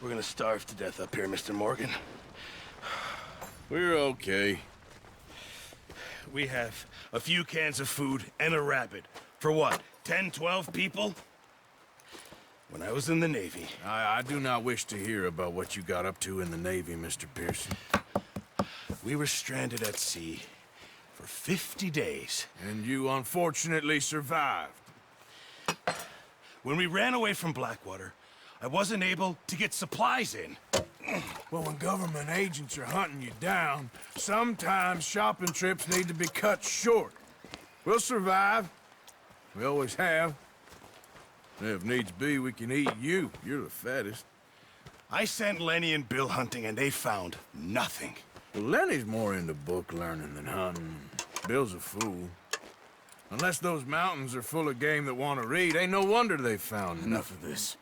We're gonna starve to death up here, Mr. Morgan. We're okay. We have a few cans of food and a rabbit. For what, 10, 12 people? When I was in the Navy... I do not wish to hear about what you got up to in the Navy, Mr. Pearson. We were stranded at sea for 50 days. And you unfortunately survived. When we ran away from Blackwater, I wasn't able to get supplies in. Well, when government agents are hunting you down, sometimes shopping trips need to be cut short. We'll survive. We always have. And if needs be, we can eat you. You're the fattest. I sent Lenny and Bill hunting, and they found nothing. Well, Lenny's more into book learning than hunting. Bill's a fool. Unless those mountains are full of game that want to read, ain't no wonder they found Enough of this.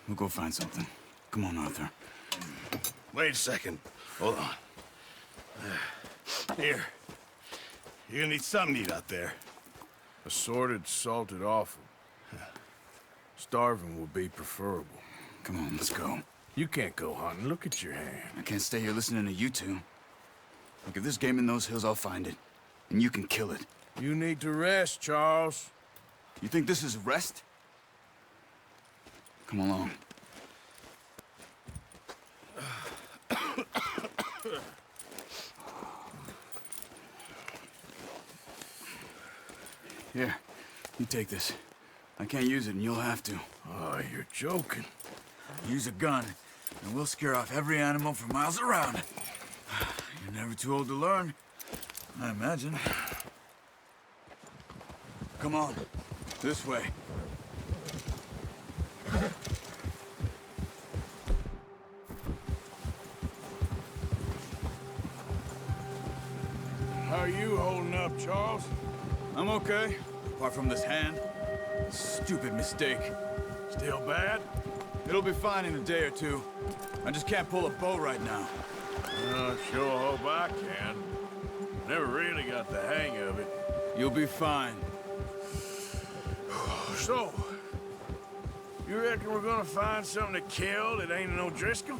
We'll go find something. Come on, Arthur. Wait a second. Hold on. Here. You're gonna need something to eat out there. Assorted, salted offal. Starving would be preferable. Come on, let's go. You can't go hunting. Look at your hand. I can't stay here listening to you two. Look, if there's game in those hills, I'll find it. And you can kill it. You need to rest, Charles. You think this is rest? Come along. Here, you take this. I can't use it, and you'll have to. Oh, you're joking. Use a gun, and we'll scare off every animal for miles around. You're never too old to learn, I imagine. Come on, this way. How are you holding up, Charles? I'm okay, apart from this hand. Stupid mistake. Still bad? It'll be fine in a day or two. I just can't pull a bow right now. Sure hope I can. Never really got the hang of it. You'll be fine. So, you reckon we're gonna find something to kill that ain't no Driscoll?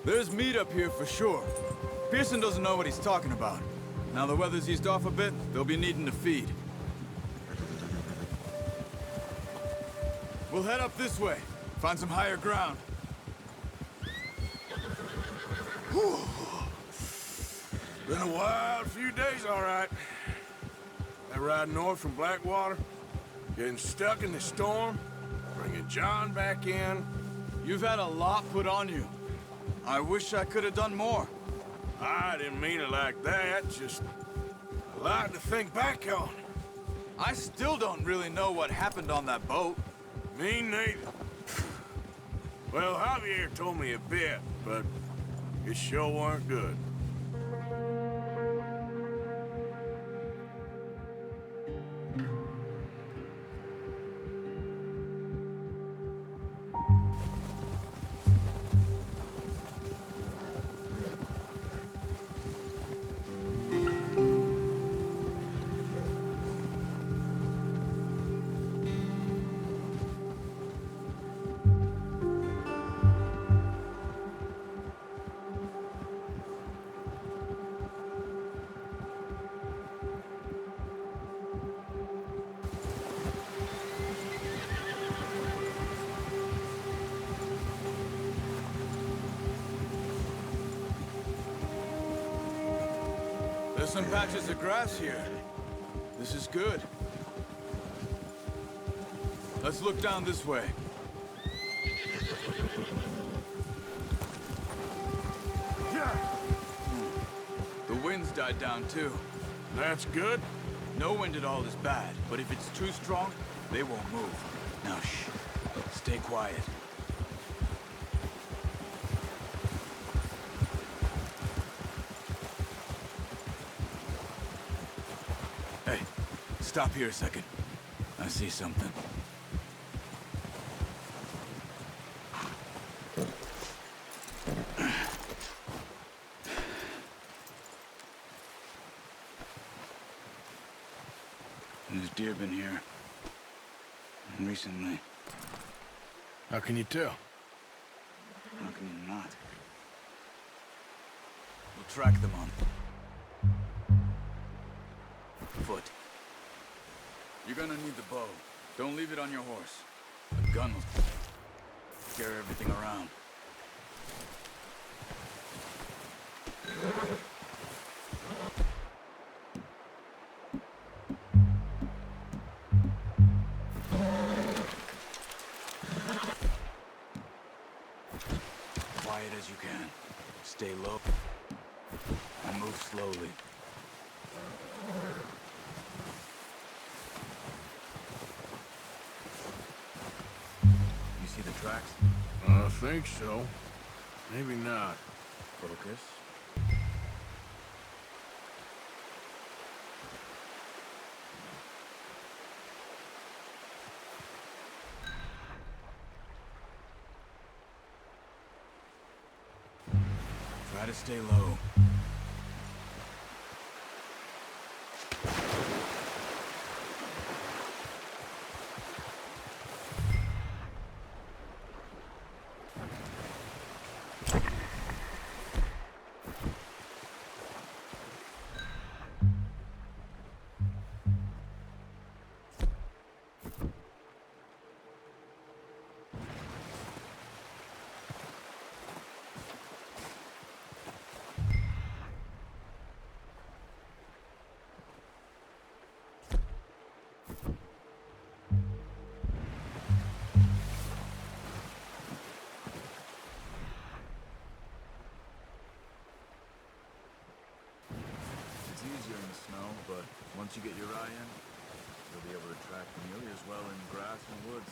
There's meat up here for sure. Pearson doesn't know what he's talking about. Now the weather's eased off a bit, they'll be needing to feed. We'll head up this way. Find some higher ground. Whew. Been a wild few days, all right. That ride north from Blackwater, getting stuck in the storm, bringing John back in. You've had a lot put on you. I wish I could have done more. I didn't mean it like that, just a lot to think back on. I still don't really know what happened on that boat. Me neither. Well, Javier told me a bit, but it sure weren't good. There's some patches of grass here. This is good. Let's look down this way. The wind's died down too. That's good. No wind at all is bad, but if it's too strong, they won't move. Now shh. Stay quiet. Hey, stop here a second. I see something. There's deer been here. Recently. How can you tell? How can you not? We'll track them on foot. You're gonna need the bow. Don't leave it on your horse. The gun will scare everything around. Quiet as you can. Stay low. And move slowly. You see the tracks? I think so. Maybe not. Focus. Try to stay low. It's easier in the snow, but once you get your eye in, you'll be able to track nearly as well in grass and woods.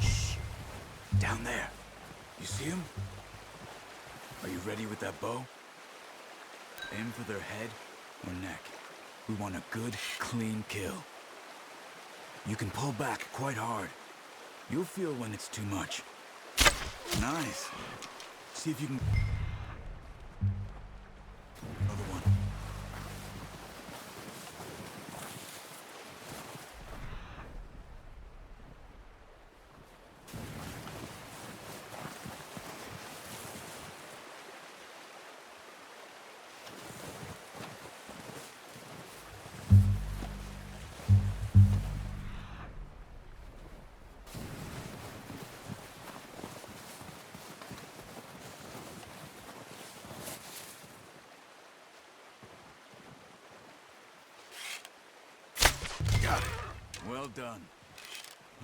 Shh! Down there. You see him? Are you ready with that bow? Aim for their head or neck. We want a good, clean kill. You can pull back quite hard. You'll feel when it's too much. Nice. See if you can... Another one. Got it. Well done.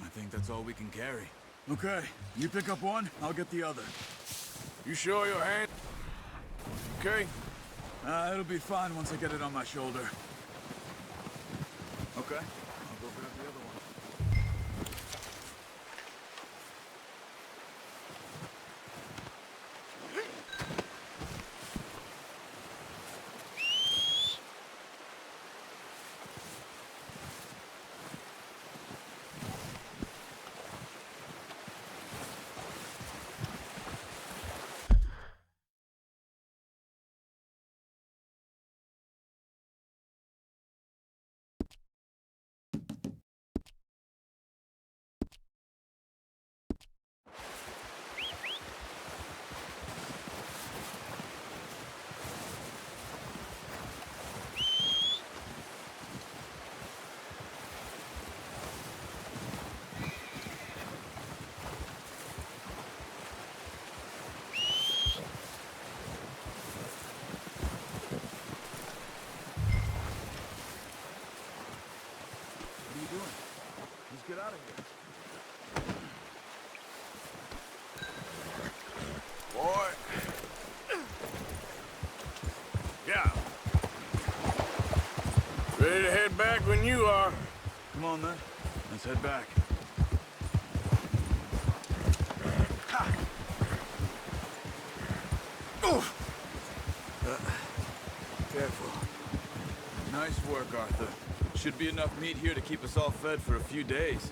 I think that's all we can carry. Okay, you pick up one, I'll get the other. You show your hand? Okay. It'll be fine once I get it on my shoulder. Okay, I'll go grab the other one. Get out of here. Boy. Yeah. Ready to head back when you are. Come on, then. Let's head back. Ha! Oof! Careful. Nice work, Arthur. Should be enough meat here to keep us all fed for a few days.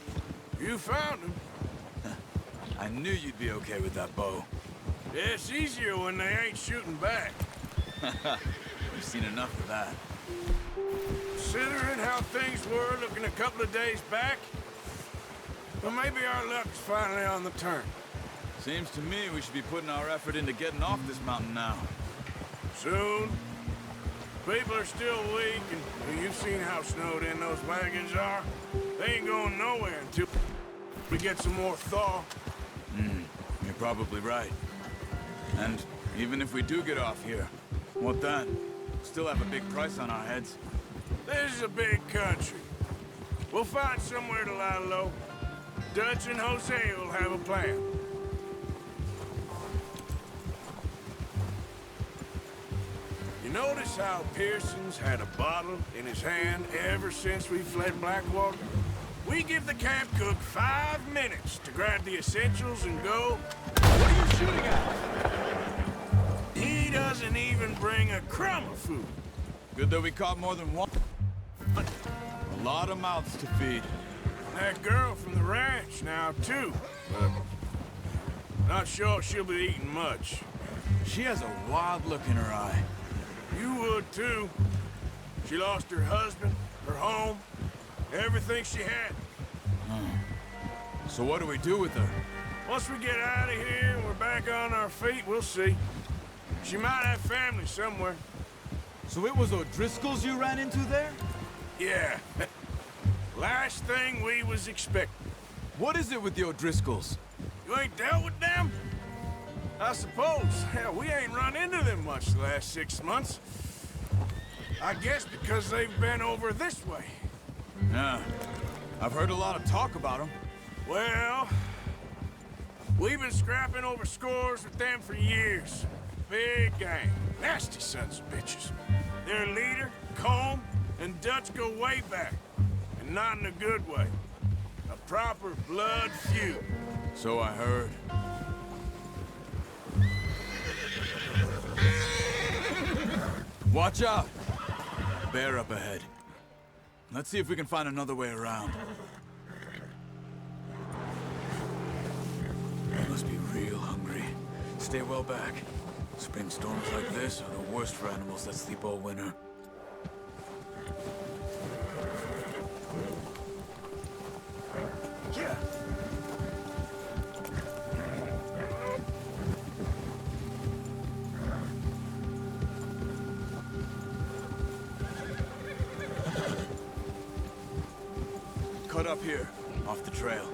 You found him. I knew you'd be okay with that bow. Yeah, it's easier when they ain't shooting back. We've seen enough of that. Considering how things were looking a couple of days back, well, maybe our luck's finally on the turn. Seems to me we should be putting our effort into getting off this mountain now. Soon. People are still weak, and well, you've seen how snowed in those wagons are. They ain't going nowhere until we get some more thaw. You're probably right. And even if we do get off here, what then? Still have a big price on our heads. This is a big country. We'll find somewhere to lie low. Dutch and Jose will have a plan. You notice how Pearson's had a bottle in his hand ever since we fled Blackwater? We give the camp cook 5 minutes to grab the essentials and go. What are you shooting at? He doesn't even bring a crumb of food. Good that we caught more than one. A lot of mouths to feed. That girl from the ranch now, too. But not sure she'll be eating much. She has a wild look in her eye. You would, too. She lost her husband, her home, everything she had. So what do we do with her? Once we get out of here and we're back on our feet, we'll see. She might have family somewhere. So it was O'Driscoll's you ran into there? Yeah. Last thing we was expecting. What is it with the O'Driscolls? You ain't dealt with them? I suppose. Hell, we ain't run into them much the last 6 months. I guess because they've been over this way. Yeah. I've heard a lot of talk about them. Well, we've been scrapping over scores with them for years. Big gang. Nasty sons of bitches. Their leader, Colm, and Dutch go way back. And not in a good way. A proper blood feud. So I heard. Watch out! Bear up ahead. Let's see if we can find another way around. You must be real hungry. Stay well back. Spring storms like this are the worst for animals that sleep all winter. Yeah. Cut up here, off the trail.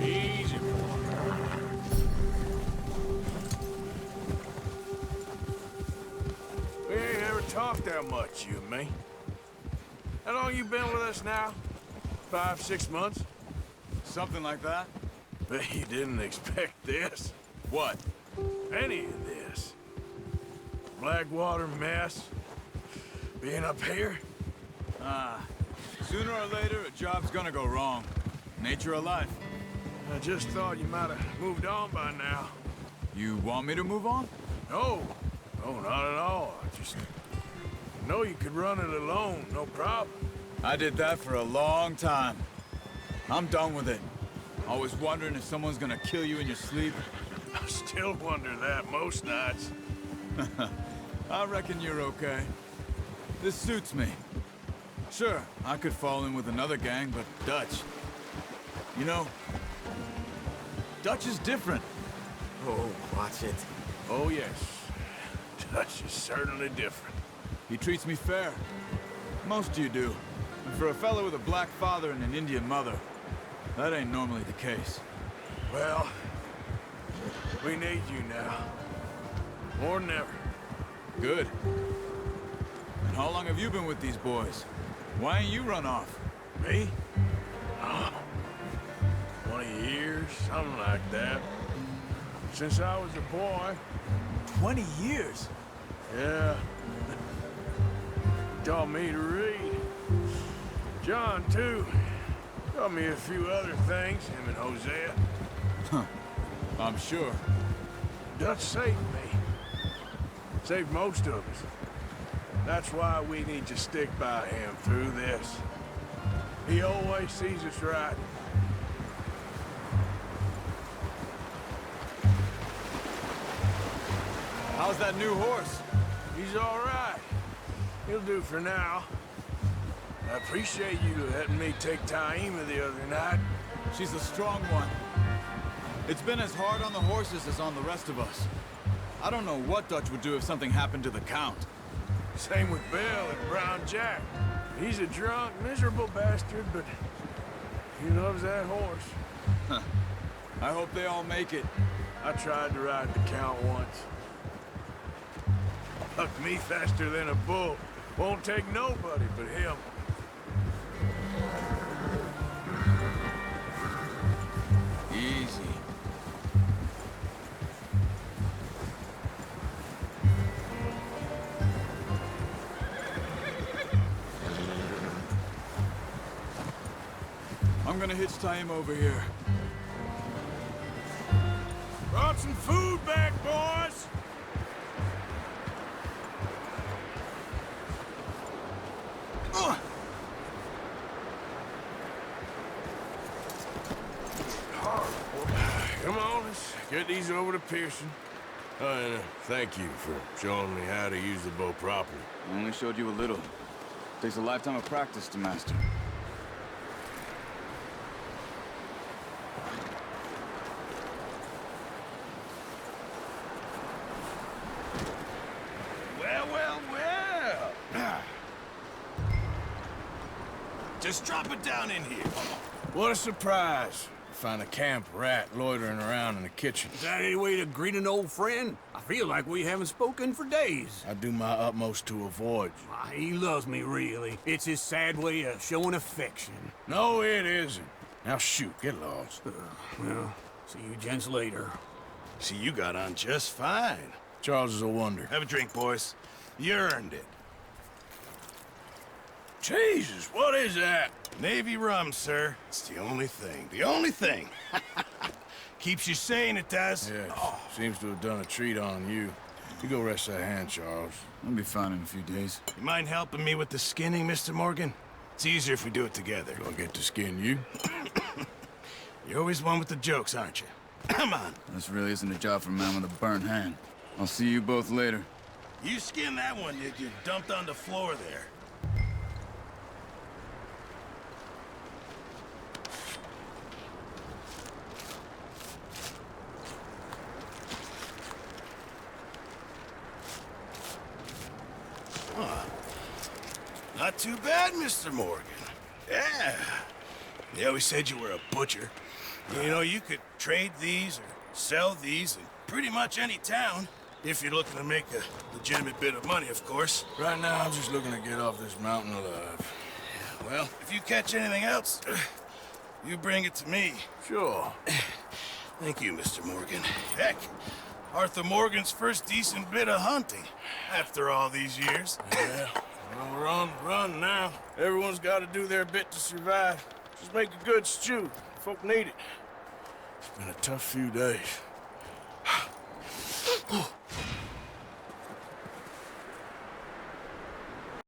Easy. We ain't ever talked that much, you and me. How long you been with us now? 5, 6 months? Something like that? Bet you didn't expect this. What? Any of this. Blackwater mess. Being up here. Sooner or later, a job's gonna go wrong. Nature of life. I just thought you might have moved on by now. You want me to move on? No. No, not at all. I just know you could run it alone, no problem. I did that for a long time. I'm done with it. Always wondering if someone's gonna kill you in your sleep. I still wonder that most nights. I reckon you're okay. This suits me. Sure, I could fall in with another gang, but Dutch... You know, Dutch is different. Oh, watch it. Oh, yes. Dutch is certainly different. He treats me fair. Most of you do. And for a fellow with a black father and an Indian mother, that ain't normally the case. Well, we need you now. More than ever. Good. And how long have you been with these boys? Why ain't you run off? Me? Oh, 20 years, something like that. Since I was a boy. 20 years? Yeah. Taught me to read. John, too. Taught me a few other things, him and Hosea. I'm sure. Dutch saved me. Saved most of us. That's why we need to stick by him through this. He always sees us right. How's that new horse? He's all right. He'll do for now. I appreciate you letting me take Taima the other night. She's a strong one. It's been as hard on the horses as on the rest of us. I don't know what Dutch would do if something happened to the Count. Same with Bill and Brown Jack. He's a drunk, miserable bastard, but he loves that horse. I hope they all make it. I tried to ride the Count once. Bucked me faster than a bull. Won't take nobody but him. Easy. I'm gonna hitch Taima over here. Brought some food back, boys! Come on, let's get these over to Pearson. And thank you for showing me how to use the bow properly. I only showed you a little. Takes a lifetime of practice to master. Well, well, well. Just drop it down in here. What a surprise. Find a camp rat loitering around in the kitchen. Is that any way to greet an old friend? I feel like we haven't spoken for days. I do my utmost to avoid you. He loves me, really. It's his sad way of showing affection. No, it isn't. Now shoot, get lost. Well, see you gents later. See, you got on just fine. Charles is a wonder. Have a drink, boys. You earned it. Jesus, what is that? Navy rum, sir. It's the only thing. The only thing. Keeps you sane, it does. Yes, seems to have done a treat on you. You go rest that hand, Charles. I'll be fine in a few days. You mind helping me with the skinning, Mr. Morgan? It's easier if we do it together. Gonna get to skin you? You're always one with the jokes, aren't you? Come on. This really isn't a job for a man with a burnt hand. I'll see you both later. You skin that one you dumped on the floor there. Not too bad, Mr. Morgan. Yeah. They always said you were a butcher. You know, you could trade these or sell these in pretty much any town. If you're looking to make a legitimate bit of money, of course. Right now, I'm just looking to get off this mountain alive. Well, if you catch anything else, you bring it to me. Sure. Thank you, Mr. Morgan. Heck, Arthur Morgan's first decent bit of hunting after all these years. Yeah. Well, we're on the run now. Everyone's got to do their bit to survive. Just make a good stew. Folk need it. It's been a tough few days.